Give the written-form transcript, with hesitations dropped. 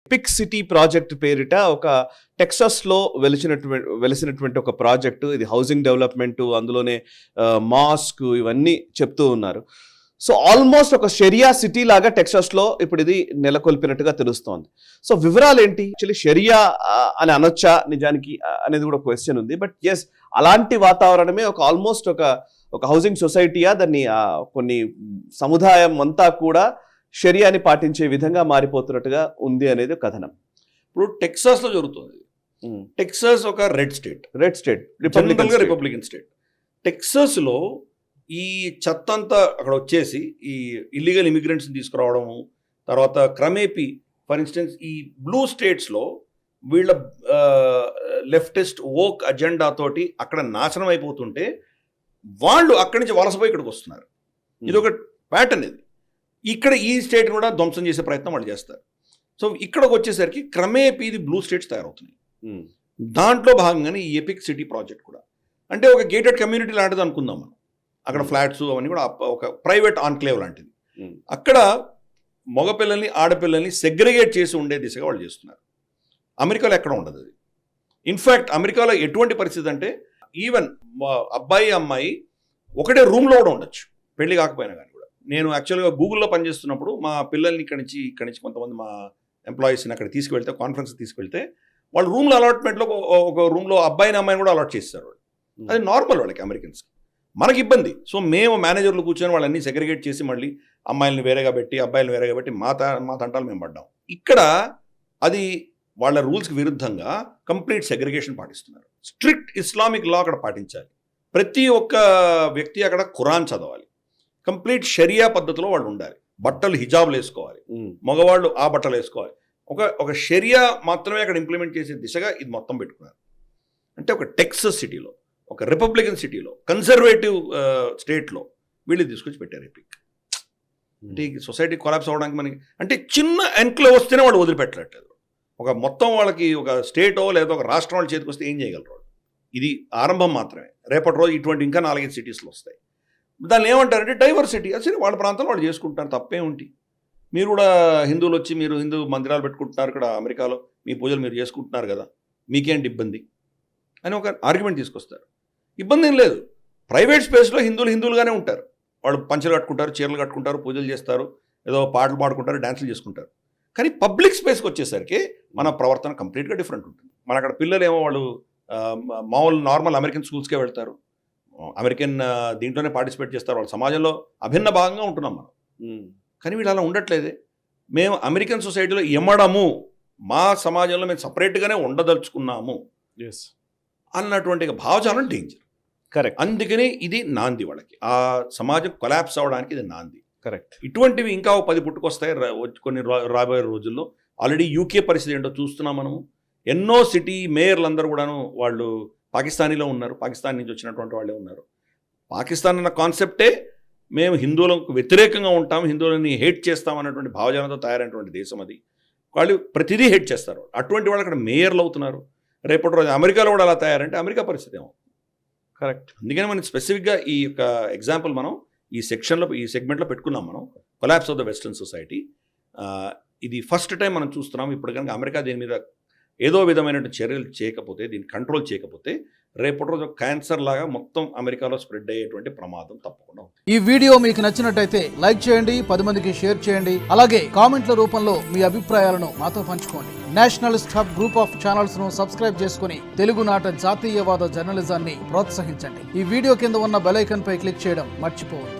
Epic city project పేరిట ఒక టెక్సాస్లో వెలిసినటువంటి ఒక ప్రాజెక్టు. ఇది హౌసింగ్ డెవలప్మెంట్, అందులోనే మాస్క్ ఇవన్నీ చెప్తూ ఉన్నారు. సో ఆల్మోస్ట్ ఒక షరియా సిటీ లాగా టెక్సాస్లో ఇప్పుడు ఇది నెలకొల్పినట్టుగా తెలుస్తోంది. సో వివరాలు ఏంటి? యాక్చువల్లీ షరియా అని అనొచ్చా నిజానికి అనేది కూడా క్వశ్చన్ ఉంది. బట్ ఎస్, అలాంటి వాతావరణమే ఒక ఆల్మోస్ట్ ఒక హౌసింగ్ సొసైటీయా, దాన్ని కొన్ని సముదాయం అంతా కూడా షరియాని పాటించే విధంగా మారిపోతున్నట్టుగా ఉంది అనేది కథనం. ఇప్పుడు టెక్సాస్లో జరుగుతుంది. టెక్సాస్ ఒక రెడ్ స్టేట్, రిపబ్లికన్ స్టేట్. టెక్సాస్లో ఈ చెత్త అంతా అక్కడ వచ్చేసి ఈ ఇల్లీగల్ ఇమిగ్రెంట్స్ని తీసుకురావడము, తర్వాత క్రమేపీ ఫర్ ఇన్స్టెన్స్ ఈ బ్లూ స్టేట్స్లో వీళ్ళ లెఫ్టిస్ట్ వోక్ అజెండా తోటి అక్కడ నాశనం అయిపోతుంటే వాళ్ళు అక్కడి నుంచి వలసపోయి ఇక్కడికి వస్తున్నారు. ఇది ఒక ప్యాటర్న్. ఇది ఇక్కడ ఈ స్టేట్ కూడా ధ్వంసం చేసే ప్రయత్నం వాళ్ళు చేస్తారు. సో ఇక్కడికి వచ్చేసరికి క్రమేపీ ఇది బ్లూ స్టేట్స్ తయారవుతున్నాయి. దాంట్లో భాగంగానే ఈ ఎపిక్ సిటీ ప్రాజెక్ట్ కూడా, అంటే ఒక గేటెడ్ కమ్యూనిటీ లాంటిది అనుకుందాం మనం. అక్కడ ఫ్లాట్స్ అవన్నీ కూడా ఒక ప్రైవేట్ ఆన్క్లేవ్ లాంటిది. అక్కడ మగపిల్లల్ని ఆడపిల్లల్ని సెగ్రిగేట్ చేసి ఉండే దిశగా వాళ్ళు చేస్తున్నారు. అమెరికాలో ఎక్కడ ఉండదు అది. ఇన్ఫ్యాక్ట్ అమెరికాలో ఎటువంటి పరిస్థితి అంటే ఈవెన్ అబ్బాయి అమ్మాయి ఒకటే రూమ్లో కూడా ఉండొచ్చు, పెళ్లి కాకపోయినా కానీ కూడా. నేను యాక్చువల్గా గూగుల్లో పనిచేస్తున్నప్పుడు మా పిల్లల్ని ఇక్కడి నుంచి కొంతమంది మా ఎంప్లాయీస్ని అక్కడ తీసుకువెళ్తే, కాన్ఫరెన్స్ తీసుకువెళ్తే, వాళ్ళు రూమ్లో అలాట్మెంట్లో ఒక రూమ్లో అబ్బాయిని అమ్మాయిని కూడా అలాట్ చేస్తారు వాళ్ళు. అది నార్మల్ వాళ్ళకి, అమెరికన్స్కి. మనకి ఇబ్బంది. సో మేము మేనేజర్లు కూర్చొని వాళ్ళన్నీ సెగ్రిగేట్ చేసి మళ్ళీ అమ్మాయిలను వేరేగా పెట్టి అబ్బాయిలను వేరేగా పెట్టి మా తంటాలు మేము పడ్డాం. ఇక్కడ అది వాళ్ళ రూల్స్కి విరుద్ధంగా కంప్లీట్ సెగ్రిగేషన్ పాటిస్తున్నారు. స్ట్రిక్ట్ ఇస్లామిక్ లా అక్కడ పాటించాలి. ప్రతి ఒక్క వ్యక్తి అక్కడ ఖురాన్ చదవాలి. కంప్లీట్ షరియా పద్ధతిలో వాళ్ళు ఉండాలి. బట్టలు హిజాబ్లు వేసుకోవాలి, మగవాళ్ళు ఆ బట్టలు వేసుకోవాలి. ఒక షరియా మాత్రమే అక్కడ ఇంప్లిమెంట్ చేసే దిశగా ఇది మొత్తం పెట్టుకున్నారు. అంటే ఒక టెక్సస్ సిటీలో, ఒక రిపబ్లికన్ సిటీలో, కన్సర్వేటివ్ స్టేట్లో వీళ్ళు తీసుకొచ్చి పెట్టారు ఎపిక్. అంటే ఈ సొసైటీ కొలాప్స్ అవ్వడానికి మనకి అంటే చిన్న ఎన్క్లో వస్తేనే వాళ్ళు వదిలిపెట్టలేదు. ఒక మొత్తం వాళ్ళకి ఒక స్టేటో లేదా ఒక రాష్ట్రం వాళ్ళ చేతికి వస్తే ఏం చేయగలరు వాళ్ళు? ఇది ఆరంభం మాత్రమే. రేపటి రోజు ఇటువంటి ఇంకా 4-5 సిటీస్లో వస్తాయి. దాన్ని ఏమంటారంటే డైవర్సిటీ. అసలు వాళ్ళ ప్రాంతంలో వాళ్ళు చేసుకుంటారు, తప్పే ఉంటి. మీరు కూడా హిందువులు వచ్చి మీరు హిందూ మందిరాలు పెట్టుకుంటున్నారు ఇక్కడ అమెరికాలో, మీ పూజలు మీరు చేసుకుంటున్నారు కదా, మీకేంటి ఇబ్బంది అని ఒక ఆర్గ్యుమెంట్ తీసుకొస్తారు. ఇబ్బంది ఏం లేదు. ప్రైవేట్ స్పేస్లో హిందువులుగానే ఉంటారు. వాళ్ళు పంచలు కట్టుకుంటారు, చీరలు కట్టుకుంటారు, పూజలు చేస్తారు, ఏదో పాటలు పాడుకుంటారు, డ్యాన్సులు చేసుకుంటారు. కానీ పబ్లిక్ స్పేస్కి వచ్చేసరికి మన ప్రవర్తన కంప్లీట్గా డిఫరెంట్ ఉంటుంది. మన అక్కడ పిల్లలు ఏమో వాళ్ళు మామూలు నార్మల్ అమెరికన్ స్కూల్స్కే వెళ్తారు, అమెరికన్ దీంట్లోనే పార్టిసిపేట్ చేస్తారు, వాళ్ళ సమాజంలో అభిన్న భాగంగా ఉంటున్నాం మనం. కానీ వీళ్ళు అలా ఉండట్లేదే. మేము అమెరికన్ సొసైటీలో ఎమ్మడము, మా సమాజంలో మేము సపరేట్గానే ఉండదలుచుకున్నాము అన్నటువంటి భావజాలం డేంజర్. కరెక్ట్. అందుకని ఇది నాంది వాళ్ళకి, ఆ సమాజం కొలాప్స్ అవ్వడానికి ఇది నాంది. కరెక్ట్. ఇటువంటివి ఇంకా 10 పుట్టుకొస్తాయి కొన్ని రాబోయే రోజుల్లో. ఆల్రెడీ యూకే పరిస్థితి ఏంటో చూస్తున్నాం మనము. ఎన్నో సిటీ మేయర్లు అందరూ కూడాను వాళ్ళు పాకిస్తానీలో ఉన్నారు, పాకిస్తాన్ నుంచి వచ్చినటువంటి వాళ్ళే ఉన్నారు. పాకిస్తాన్ అన్న కాన్సెప్టే మేము హిందువులకు వ్యతిరేకంగా ఉంటాం, హిందువులని హేట్ చేస్తాం అన్నటువంటి భావజాలంతో తయారైనటువంటి దేశం అది. వాళ్ళు ప్రతిదీ హేట్ చేస్తారు. అటువంటి వాళ్ళు అక్కడ మేయర్లు అవుతున్నారు. రేపటి రోజు అమెరికాలో కూడా అలా తయారంటే అమెరికా పరిస్థితి ఏమో. కరెక్ట్. అందుకని మనం స్పెసిఫిక్గా ఈ యొక్క ఎగ్జాంపుల్ మనం ఈ సెగ్మెంట్లో పెట్టుకున్నాం మనం, collapse of the western society. ఇది ఫస్ట్ టైం మనం చూస్తున్నాం. ఇప్పుడు కనుక అమెరికా దీని మీద ఏదో విధమైనటువంటి చర్యలు చేయకపోతే, దీన్ని కంట్రోల్ చేయకపోతే, రేపటి రోజు క్యాన్సర్ లాగా మొత్తం అమెరికాలో స్ప్రెడ్ అయ్యేటువంటి ప్రమాదం తప్పకుండా ఉంది. ఈ వీడియో మీకు నచ్చినట్టయితే లైక్ చేయండి, 10 మందికి షేర్ చేయండి. అలాగే కామెంట్ల రూపంలో మీ అభిప్రాయాలను మాతో పంచుకోండి. Nationalist hub group of channels ను సబ్స్క్రైబ్ చేసుకుని తెలుగునాట జాతీయవాద జర్నలిజాన్ని ప్రోత్సహించండి. ఈ వీడియో కింద ఉన్న బెల్ ఐకాన్ పై క్లిక్ చేయడం మర్చిపోవద్దు.